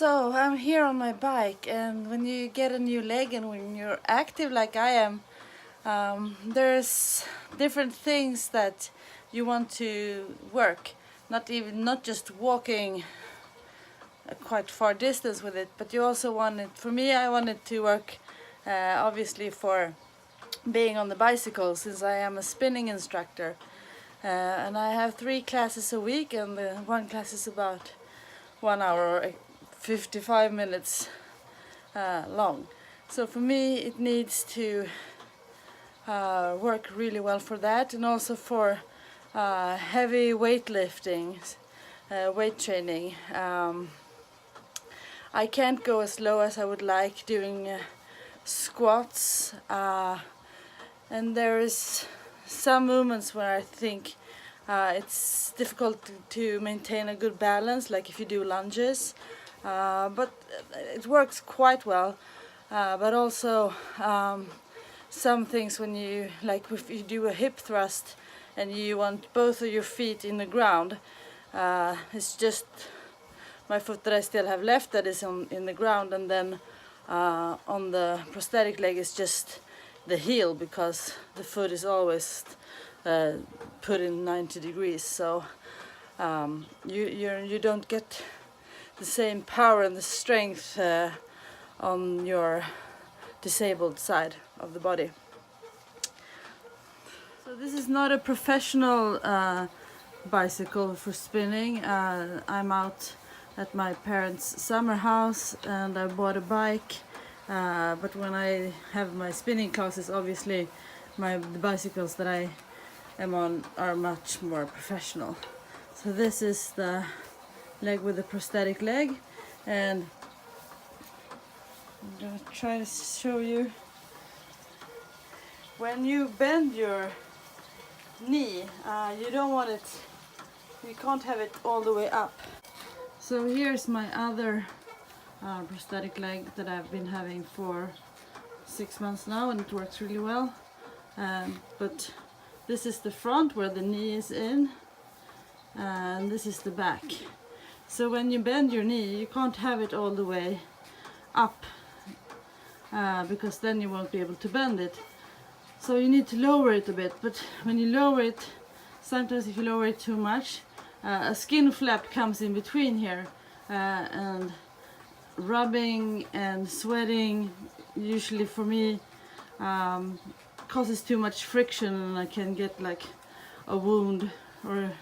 So I'm here on my bike, and when you get a new leg and when you're active like I am, there's different things that you want to work. Not just walking a quite far distance with it, but you also want it. For me, I wanted to work obviously for being on the bicycle, since I am a spinning instructor, and I have 3 classes a week, and one class is about 1 hour or 55 minutes long. So for me it needs to work really well for that, and also for heavy weightlifting, weight training. I can't go as low as I would like doing squats, and there is some movements where I think it's difficult to maintain a good balance, like if you do lunges, but it works quite well. But also some things, when you, like if you do a hip thrust and you want both of your feet in the ground, it's just my foot that I still have left that is in the ground, and then on the prosthetic leg is just the heel, because the foot is always put in 90 degrees, so you don't get the same power and the strength on your disabled side of the body. So this is not a professional bicycle for spinning. I'm out at my parents' summer house and I bought a bike, but when I have my spinning classes, obviously the bicycles that I am on are much more professional. So this is the leg with the prosthetic leg, and I'm going to try to show you. When you bend your knee, you don't want it, you can't have it all the way up. So here's my other prosthetic leg that I've been having for 6 months now, and it works really well. But this is the front where the knee is in, and this is the back. So when you bend your knee, you can't have it all the way up, because then you won't be able to bend it. So you need to lower it a bit, but when you lower it, sometimes if you lower it too much, a skin flap comes in between here, and rubbing and sweating, usually for me, causes too much friction, and I can get like a wound, or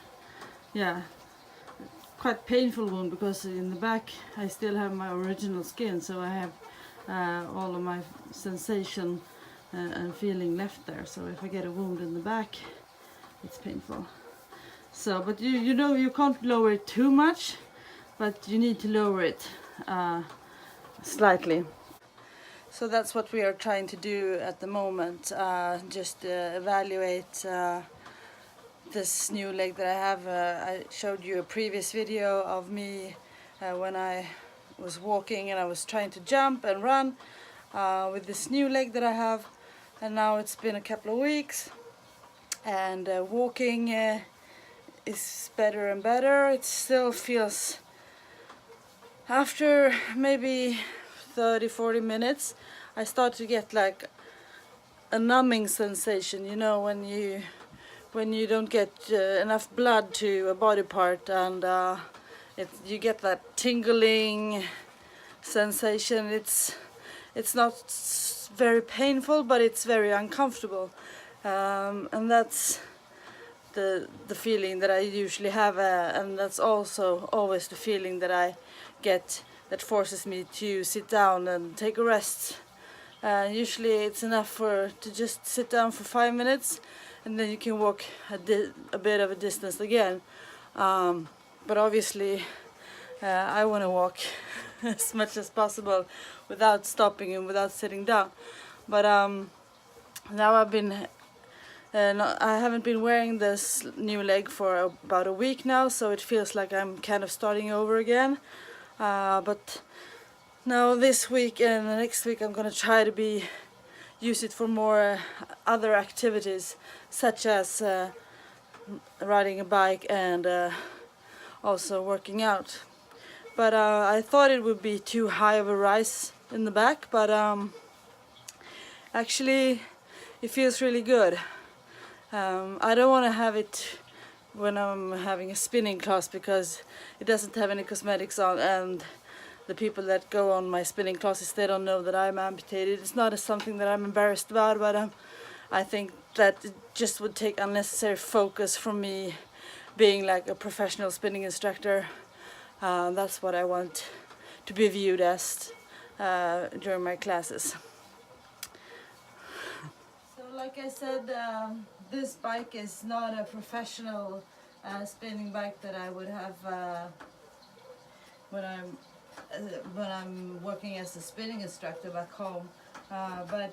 quite painful wound, because in the back I still have my original skin, so I have all of my sensation and feeling left there. So if I get a wound in the back, it's painful. So, but you know, you can't lower it too much, but you need to lower it slightly. So that's what we are trying to do at the moment, just evaluate this new leg that I have. I showed you a previous video of me when I was walking and I was trying to jump and run with this new leg that I have, and now it's been a couple of weeks, and walking is better and better. It still feels, after maybe 30-40 minutes, I start to get like a numbing sensation, you know, when you don't get enough blood to a body part, and you get that tingling sensation. It's not very painful, but it's very uncomfortable, and that's the feeling that I usually have, and that's also always the feeling that I get that forces me to sit down and take a rest. Usually it's enough to just sit down for 5 minutes, and then you can walk a bit of a distance again. But obviously I want to walk as much as possible without stopping and without sitting down. But now I haven't been wearing this new leg for about a week now, so it feels like I'm kind of starting over again. But now this week and the next week I'm gonna try to use it for more other activities, such as riding a bike and also working out. but I thought it would be too high of a rise in the back, but actually it feels really good. I don't want to have it when I'm having a spinning class because it doesn't have any cosmetics on, and the people that go on my spinning classes, they don't know that I'm amputated. It's not something that I'm embarrassed about, but I think that it just would take unnecessary focus from me being like a professional spinning instructor. That's what I want to be viewed as during my classes. So like I said, this bike is not a professional spinning bike that I would have when I'm working as a spinning instructor back home, but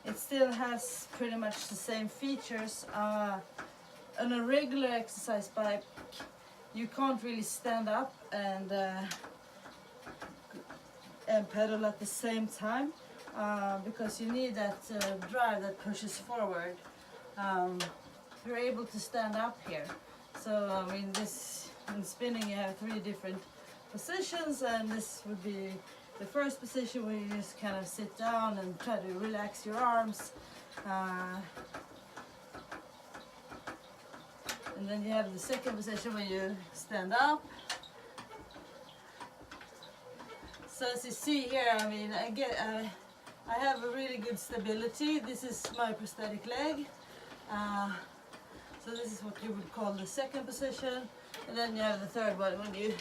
it still has pretty much the same features. On a regular exercise bike, you can't really stand up and pedal at the same time because you need that drive that pushes forward. You're able to stand up here. So I mean, this in spinning you have 3 different positions, and this would be the first position where you just kind of sit down and try to relax your arms. And then you have the second position where you stand up. So as you see here, I mean, I have a really good stability. This is my prosthetic leg. So this is what you would call the second position. And then you have the third one when you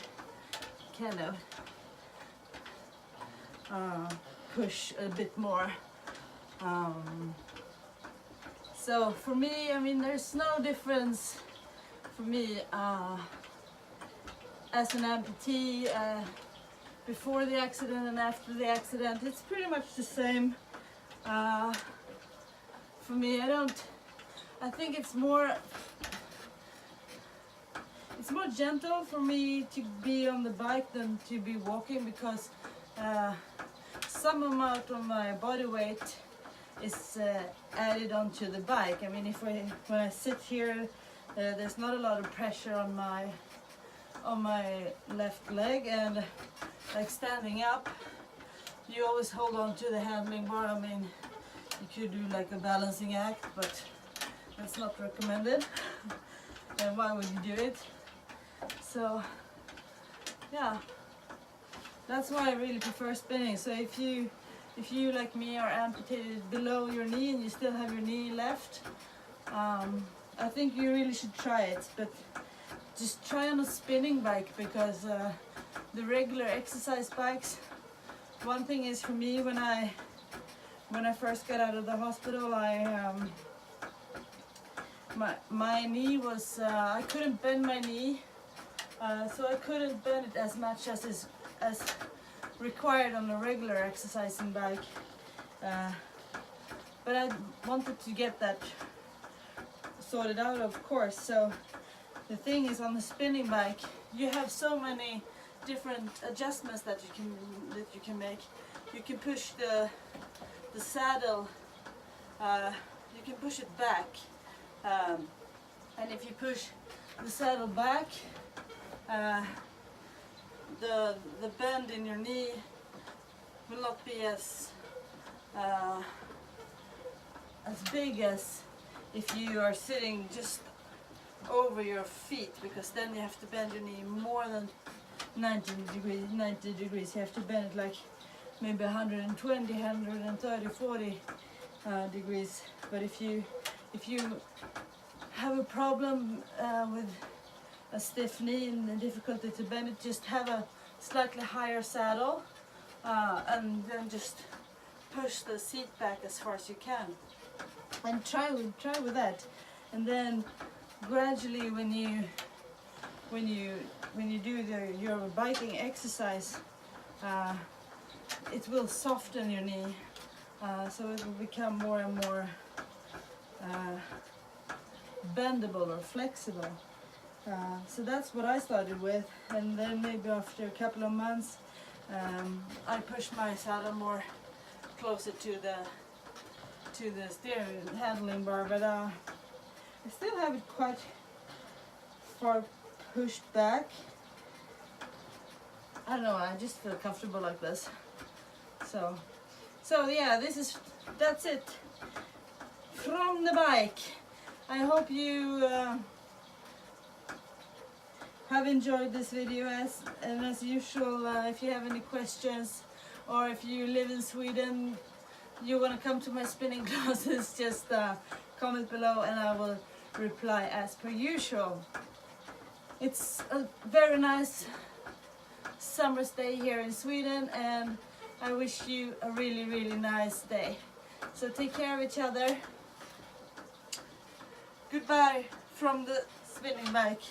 kind of push a bit more. So for me, I mean, there's no difference for me as an amputee before the accident and after the accident. It's pretty much the same for me. I think it's more gentle for me to be on the bike than to be walking, because some amount of my body weight is added onto the bike. I mean, when I sit here, there's not a lot of pressure on my left leg, and like standing up, you always hold on to the handling bar. I mean, you could do like a balancing act, but that's not recommended. And why would you do it? So yeah, that's why I really prefer spinning. So if you like me are amputated below your knee and you still have your knee left, I think you really should try it, but just try on a spinning bike, because the regular exercise bikes, one thing is for me, when I first got out of the hospital, my knee was, I couldn't bend my knee, so I couldn't bend it as much as required on a regular exercising bike, but I wanted to get that sorted out, of course. So the thing is, on the spinning bike, you have so many different adjustments that you can make. You can push the saddle, you can push it back, and if you push the saddle back, the bend in your knee will not be as big as if you are sitting just over your feet, because then you have to bend your knee more than 90 degrees. You have to bend it like maybe 120, 130, 40 degrees. But if you have a problem with a stiff knee and the difficulty to bend it, just have a slightly higher saddle and then just push the seat back as far as you can, and try with that. And then gradually, when you do your biking exercise, it will soften your knee, so it will become more and more bendable or flexible. So that's what I started with, and then maybe after a couple of months, I pushed my saddle more closer to the steering handling bar, but I still have it quite far pushed back. I don't know, I just feel comfortable like this. So yeah, that's it from the bike. I hope you have enjoyed this video, and as usual, if you have any questions, or if you live in Sweden, you want to come to my spinning classes, just comment below and I will reply as per usual. It's a very nice summer's day here in Sweden, and I wish you a really, really nice day. So take care of each other. Goodbye from the spinning bike.